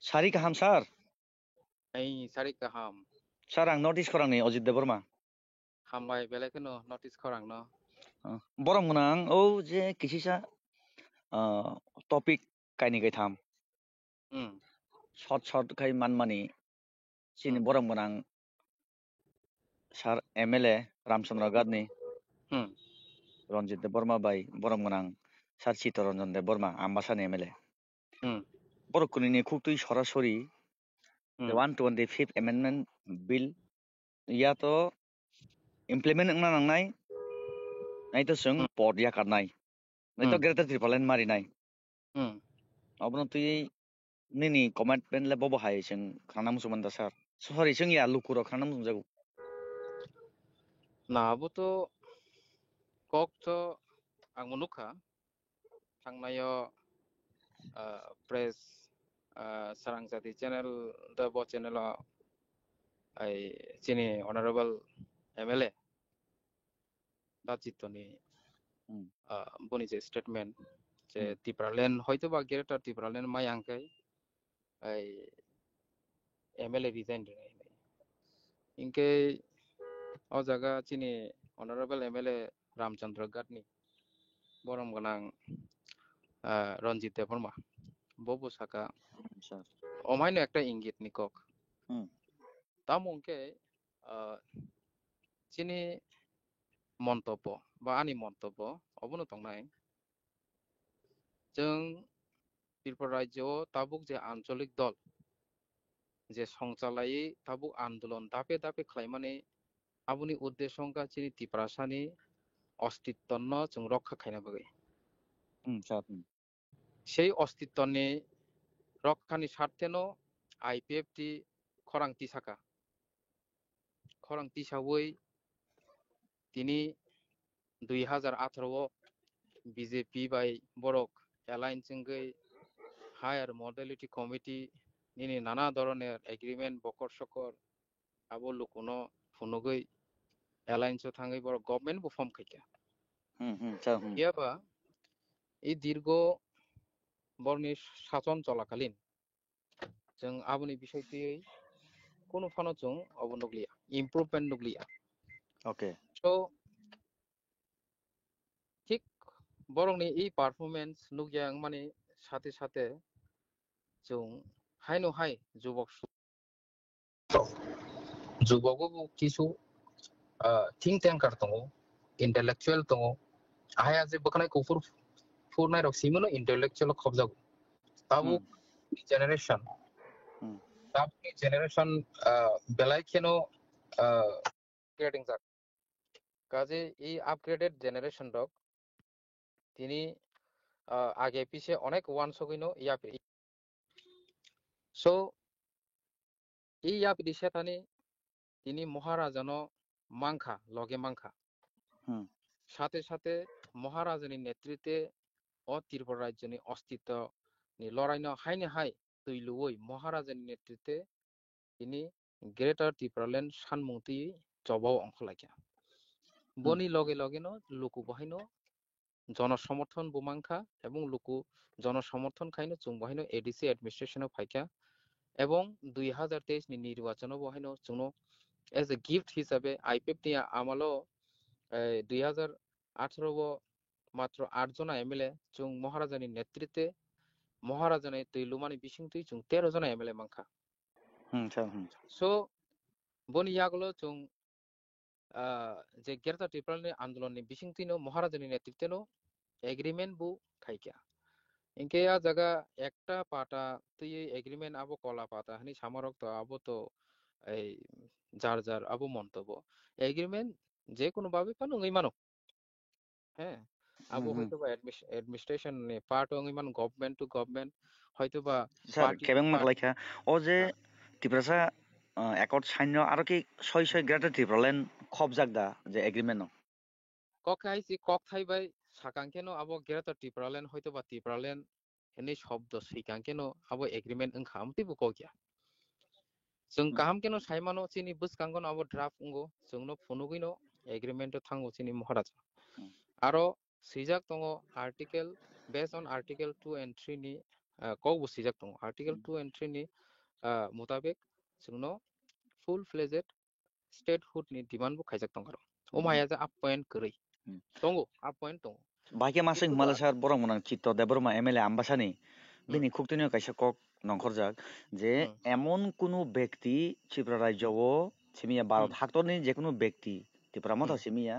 Sari kaham sar. Sari kaham. Sar ang notice korang ni Ojit Deborma. Hambai belakeno notice korang no. Borong menang. Oh je kisisa topik kaini kai tham. Short kai man mani. Sini borong menang. Sar MLA Ramchandra Gadni. Ranjit Deborma bai borong menang. Sar Chittoranjan Deborma Ambasan MLA. Borok kunini খুবই সরাসরি the 125th amendment bill ya to implement na nangnai nai to sung pod ya karnai nai to greater triplen mari nai abno tui nini commitment le bobo hai sing khanam sumanda sar sorry sing ya lukuro khanam sumjago Na abo to kok to ang munukha thangnayo press sarang jati channel the bo channel ai chini honorable MLA Dachitoni boni je statement je Tipralen hoyto ba greater Tipralen mayangkai ai MLA resign inke o jaga chini honorable MLA Ramchandra Gatni borong ganang Ranjit Deborma bobo saka omaino ekta ingit nikok tamongke chini মন্তব্য বা আনি মন্তব্য অবনো তংনাই जों Tripura राज्योआव Tabuk जे आंचलिक दल जे संचालायै Tabuk आन्दोलन दापे दापे खालामनानै आबुनि उद्देश्यंका चिनि त्रिपुरासानि अस्तित्वनो जों रक्षा खायना बगै সেই अस्तित्वनि रक्षानि स्वार्थेनो आईपीएफटी खरांथि साका खरांथि सावै তিনি 2018 BJP by Borok অ্যালায়েন্সিংগৈ higher modality committee নিনি নানা ধরনের এগ্রিমেন্ট বকর সকর আবো লুকুনো ফুনুগৈ অ্যালায়েন্সও থাঙ্গৈ বড় গভর্নমেন্ট বু ফর্ম খাইকা ইয়াবা এই দীর্ঘ বর্ণি শাসন চলাকালীন जों আবুনি বিষয়টি কোনো ফানো जों অবনগলিয়া ইমপ্রুভমেন্ট নগলিয়া ওকে সো ঠিক বরংনি এই পারফরমেন্স নুগিয়াং মানে সাথে সাথে जों হাইনো হাই যুবক যুবকও কিছু थिंक टैंकार दङ इंटेलेक्चुअल दङ आया जे बखनाय कुफुर फुरनाय रक सिमनो इंटेलेक्चुअल खबजागो ताबु जेनेरेशन बेलाय केनो ग्रेडिंग जाक काजे ई अपग्रेडेड जेनेरेशन दक তিনি আগে পিছে অনেক ওয়ান সগিনো ইয়াপি সো এই ইয়াপি দিশাতানি তিনি মহারাজানো মাংখা লগে মাংখা সাথে সাথে মহারাজানি নেতৃত্বে ও ত্রিপুরা রাজ্যনি অস্তিত্ব নি লড়াইনো হাইনে হাই তৈলুই মহারাজানি নেতৃত্বে তিনি গ্রেটার ত্রিপুরাল্যান্ড সানমুক্তি জবাও অংশ লাখিয়া বনি লগে লগেনো লুকু বহাইনো জনসমর্থন বুমাংখা এবং লুকু জনসমর্থন খাইনো চুং বহাইনো এডিসি অ্যাডমিনিস্ট্রেশন ফাইকা এবং 2023 नि নির্বাচন বহাইনো চুনো এজ এ গিফট হিসাবে আইপিএফ টিয়া আমালো 2018 মাত্র 8 জন এমএলএ চুং মহারাজানি নেতৃত্বে মহারাজানি তৈলুমানি বিসিংতুই চুং 13 জন এমএলএ মাংখা সো বনি ইয়াগুলো চুং যে গ্রেটার ত্রিপুরাল্যান্ড আন্দোলননি বিসিংতিনো মহারাজানি নেতৃত্বেনো এগ্রিমেন্ট বু খাইকা ইনকে या জায়গা একটা পাটা তুই এগ্রিমেন্ট আবো কলা পাতা হানি সামরক তো আবো তো এই যার যার আবো মন্তব্য এগ্রিমেন্ট যে কোনো ভাবে পানো ইমানো হ্যাঁ আবো হয়তো বা অ্যাডমিনিস্ট্রেশন নে part Aung Iman government to government হয়তো বা স্যার কেবেং মাগলাইখা ও যে ত্রিপুরাসা একট সাইন্য আর কি ছয় ছয় গ্রেটার ত্রিপুরাল্যান্ড খবজাক দা যে এগ্রিমেন্ট কক আইসি কক থাইবাই সাকাংকেনো আবো গ্রেটার ত্রিপুরাল্যান্ড হয়তো বা ত্রিপুরাল্যান্ড এনে শব্দ সিকাংকেনো আবো এগ্রিমেন্ট ওংখামতিবো ককিয়া जों गाहाम केनो साइमानो चिनि बुसकांगन आबो ड्राफ्ट उंगो जोंनो फुनुगिनो एग्रीमेंट थांगो चिनि महाराज आरो सिजाक दंगो article based on article 2 and 3 नि kok bo sijak tongo article 2 and 3 ni mutabik jungno full fledged statehood ni demand bo khaijak tongo o maya ja appoint kri tongo appoint tongo Baike masing কিন্তু malasar borong monang Chitto Deborma MLA ambasani bini খুকটিনিও kaisa kok nongkhorjak je emon কোনো ব্যক্তি ত্রিপুরা রাজ্যও সিমিয়া ভারত হাক্তরনি যে কোনো ব্যক্তি ত্রিপুরা মতো সিমিয়া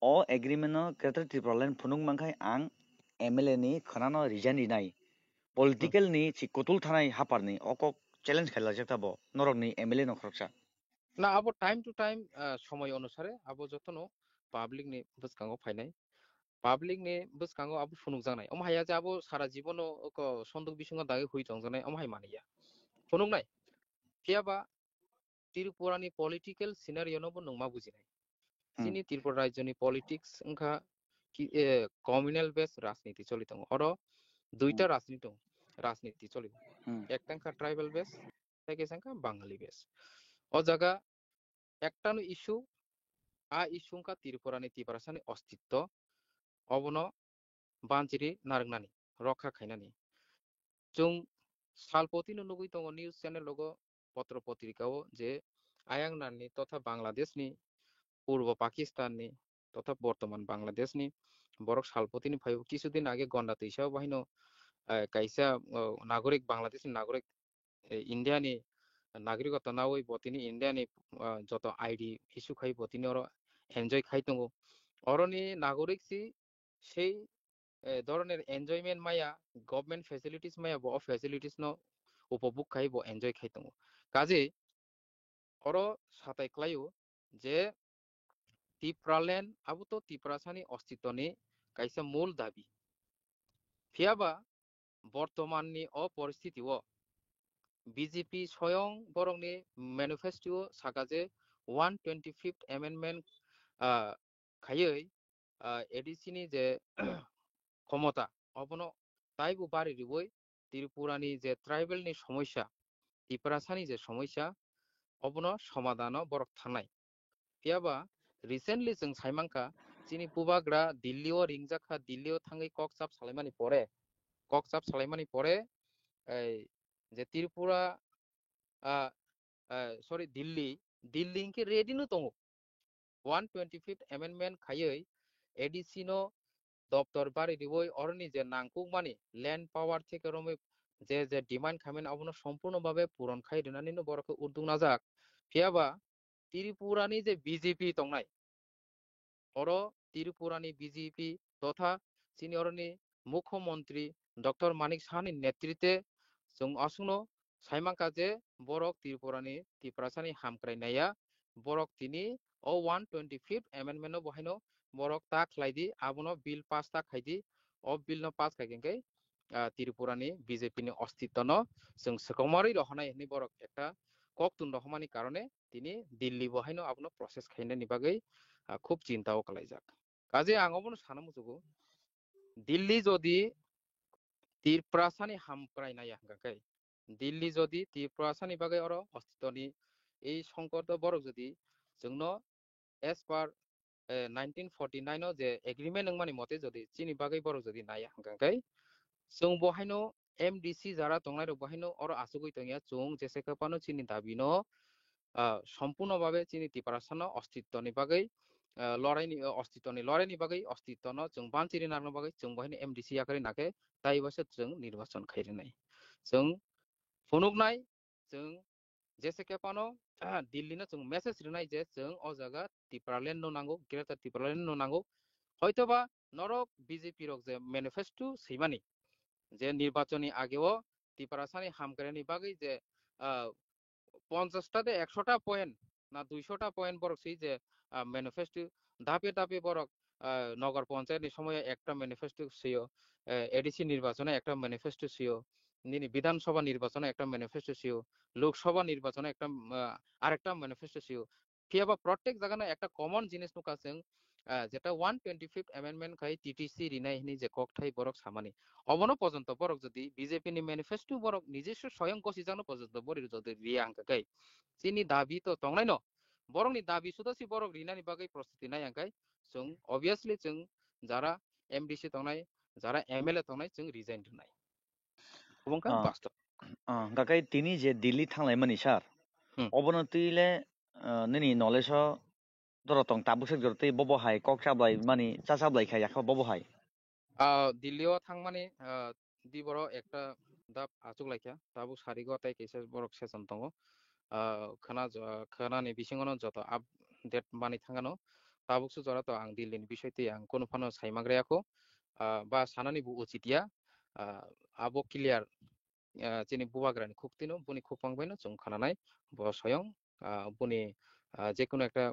o agreement no greater Tripura land phunung mangkhai ang MLA ni khonano resign rinai political ni chi kotul thanai hapar ni okok challenge khaila jektabo norok ni MLA no khoroksa না আবো time to time সময় অনুসারে আবো যতনো public নি বসকাঙ্গো ফাইনাই public নি বসকাঙ্গো আবো ফুনুক জানাই হাইয়া যে আবো সারা জীবন সন্দক বিসঙ্গ দাগে হুই জংজানাই হাই মানিয়া ফুনুক নাই ফিয়াবা ত্রিপুরানি পলিটিক্যাল সিনারিও নবো নংমা বুজিনাই চিনি ত্রিপুরা রাজ্যনি পলিটিক্স ওংখা কমিউনাল বেস রাজনীতি চলি দङ অর দুইটা রাজনীতি চলি একটাংখা ট্রাইবাল বেস তাইকেসাংখা বাঙালি বেস ও জায়গা একটানো ইস্যু ইস্যুংখা ত্রিপুরানি ত্রিপুরাসানি অস্তিত্ব অবনো বানচিরি নারংনানি রক্ষা খাইনানি जों सालपतिनो नुगै दङ निउज चैनल लोगो पत्र पत्रिकाओ जे आयांनानि तथा बांग्लादेशनि पूर्व पाकिस्ताननि तथा बर्तमान बांग्लादेशनि बरक सालपतिनि फाइव किछुदिन आगे गंडा तैसाव बाहिनो काइसा नागरिक बांग्लादेशनि नागरिक इन्डियानि नागरिकता नावै बतिनि इन्डियानि जत आईडी इस्यु खाइ बतिनि अर एन्जय खाइ दङ अरनि नागरिक सि সেই ধরনের এনজয়মেন্ট মায়া গভর্নমেন্ট ফ্যাসিলিটিস মায়া ব ফ্যাসিলিটিস ন উপভোগ খাই ব এনজয় খাই দङ কাজে অর সাতাই ক্লাইও যে ত্রিপুরাল্যান্ড আবুত ত্রিপুরাসানি অস্তিত্বনি কাইসা মূল দাবি ফিয়াবা বর্তমাননি অপরিস্থিতিও বিজেপি স্বয়ং বরংনি ম্যানিফেস্টো সাকাজে 125th অ্যামেন্ডমেন্ট খাইयै এডিসিনি যে ক্ষমতা অবনো তাইবো বাড়ি রিবই ত্রিপুরানি যে ট্রাইবেলনি সমস্যা ত্রিপুরাসানি যে সমস্যা অবনো সমাধান বরক থানাই ফিয়াবা রিসেন্টলি जों সাইমাংকা চিনি পুবাগ্রা দিল্লিও রিংজাখা দিল্লিও থাঙ্গै ককসাপ সালাইমানি পরে এই যে ত্রিপুরা সরি দিল্লি ইনকে রেডিনো দङ 125th অ্যামেন্ডমেন্ট খাইयै এডিসিনো দপ্তর বাড়ি দিবই অরনি যে নাংকুক মানি ল্যান্ড পাওয়ার থেকে রমে যে ডিমান্ড খামেন আবনো সম্পূর্ণভাবে পূরণ খাই দিনানিনো বরকে উর্দু নাজাক ফিয়াবা ত্রিপুরানি যে বিজেপি দংনাই অর ত্রিপুরানি বিজেপি তথা চিনি অরনি মুখ্যমন্ত্রী ডক্টর মানিক সাহানি নেতৃত্বে जों আসুনো সাইমাংকা যে বরক ত্রিপুরানি ত্রিপুরাসানি হামক্রাইনায়া বরক তিনি ও 125th অ্যামেন্ডমেন্ট বহাইনো বরক তা খ্লাইদি আবনো বিল পাস তা খাইদি ও বিল ন পাস খাইगेंगै ত্রিপুরানি বিজেপি नि अस्तित्व न जों सकमारि रहनाय नि बरक একটা ককতুন রহমানি কারণে তিনি দিল্লি বহাইনো আবনো প্রসেস খাইনানি বাগै খুব চিন্তাও কালাইজাক কাজে আঙবনো সানা মুজুগো দিল্লি যদি ত্রিপুরাসানি হামক্রাইনায়া গাকাই দিল্লি যদি ত্রিপুরাসানি বাগै অর अस्तित्वनि এই সংকট বরক যদি जोंनो एस पार 1949 जे एग्रीमेंट नंमानि मते जदि चिनि बागै बरक जदि नाया गांगाय जों बहायनो एमडीसी जारा दंनाय बहायनो और आसुगै तंगिया जों जेसे कपानो चिनि दाबिनो সম্পূর্ণভাবে চিনি ত্রিপুরাসানো अस्तित्वनि बागै लड़ाइनि बागै अस्तित्वनो जों बानचिरि नारनो बागै जों बहायनो एमडीसी आकरि नाके ताइबासो जों निर्वाचन खाइरिनाय जों फुनुगनाय जों जेसे केपानो दिल्ली न जों मेसेज रिनाय जे जों अ जागा ত্রিপুরাল্যান্ড नो नांगौ ग्रेटर ত্রিপুরাল্যান্ड नो नांगौ হয়তোবা নরক বিজেপি রক যে ম্যানিফেস্টো সেইমানি যে নির্বাচনী আগেও ত্রিপুরাসানি হামক্রাইনি বাগै যে 50টাতে 100টা পয়েন্ট না 200টা পয়েন্ট বরক সেই যে ম্যানিফেস্টো ধাপে ধাপে বরক নগর পঞ্চায়েতনি সময়ে একটা ম্যানিফেস্টো সিও এডিসি নির্বাচনে একটা ম্যানিফেস্টো সিও নিনি বিধানসভা নির্বাচনে একটা ম্যানিফেস্টো সিও লোকসভা নির্বাচনে একটা আরেকটা ম্যানিফেস্টো সিও ফিয়াবা প্রত্যেক জায়গায় একটা কমন জিনিস নুকাছেন যেটা 125th অ্যামেন্ডমেন্ট খাই টিটিসি রিনাই হিনি যে ককঠাই বরক সামানি অবনো পর্যন্ত বরক যদি বিজেপি নি ম্যানিফেস্টো বরক নিজস্ব স্বয়ং কসিজানো পর্যন্ত বরির যদি রিয়া আঙ্কাই চিনি দাবি তো তংনাই ন বরংনি দাবি সুদাসি বরক রিনানি বাগै প্রস্তুতি নাই আঙ্কাই जों অবভিয়াসলি जों যারা এমডিসি তংনাই যারা এমএলএ তংনাই जों রিজাইন দিনাই Kubungka basta. Gakai tini je Delhi thanglai mani sar. Obono tuile nini knowledge dorotong tabuk jortei bobo hai kok sablai mani cha sablai khai yakha bobo hai. Dillio thangmani di boro ekta dap achuk laikya tabuk sarigo tai kese borok seson tongo khana ni bisingono joto update mani thangano tabuk su jora to ang Delhi ni bishoy ti ang kono phano saimagreako ba sanani bu uchitia abo clear chini bubagrani খুকতিনো বুনি খুকপাংবাইনো जों খানানাই ব স্বয়ং বুনি যে কোনো একটা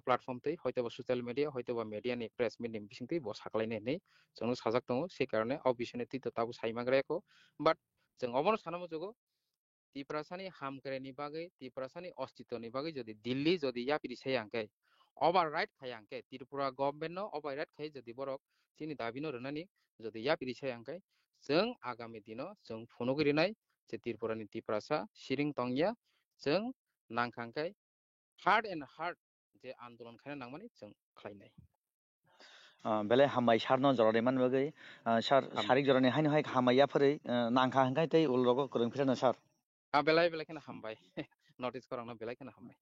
প্ল্যাটফর্মতেই হয়তো বা social media হয়তো বা মিডিয়ানি প্রেস মিট বিসিংতেই ব সাকলাইনে নেই जों সাজাক দङ সেই কারণে অবিশনে তিতো তাবু সাইমাগ্রায়াকো বাট जों অবনো সানামো যোগো তিপ্রাসানি হামকেরেনি বাগै তিপ্রাসানি অস্তিত্বনি বাগै যদি দিল্লি যদি ইয়াপিরি সেই আঙ্কে ওভার রাইট খাই আঙ্কে ত্রিপুরা গভর্নমেন্ট नो ওভার রাইট খাই যদি বরক চিনি দাবিনো রনানি যদি ইয়াপিরি সেই আঙ্কে जों आगामी दिनाव जों फुनुगिरिनाय जे त्रिपुरानि तिप्रासा सिरिं तंगिया जों नांखांखाय हार्ड एन्ड हार्ड जे आन्दोलन खायना नांमानि जों खालायनाय Bele hamai sarno jorode man bagai sar sarik jorone haino hai hamaya phorei nangkha hangkai tei ulrogo kurung phirano sar. बेलाय बेलाय खाना हामबाय नटिस करंना बेलाय खाना हामबाय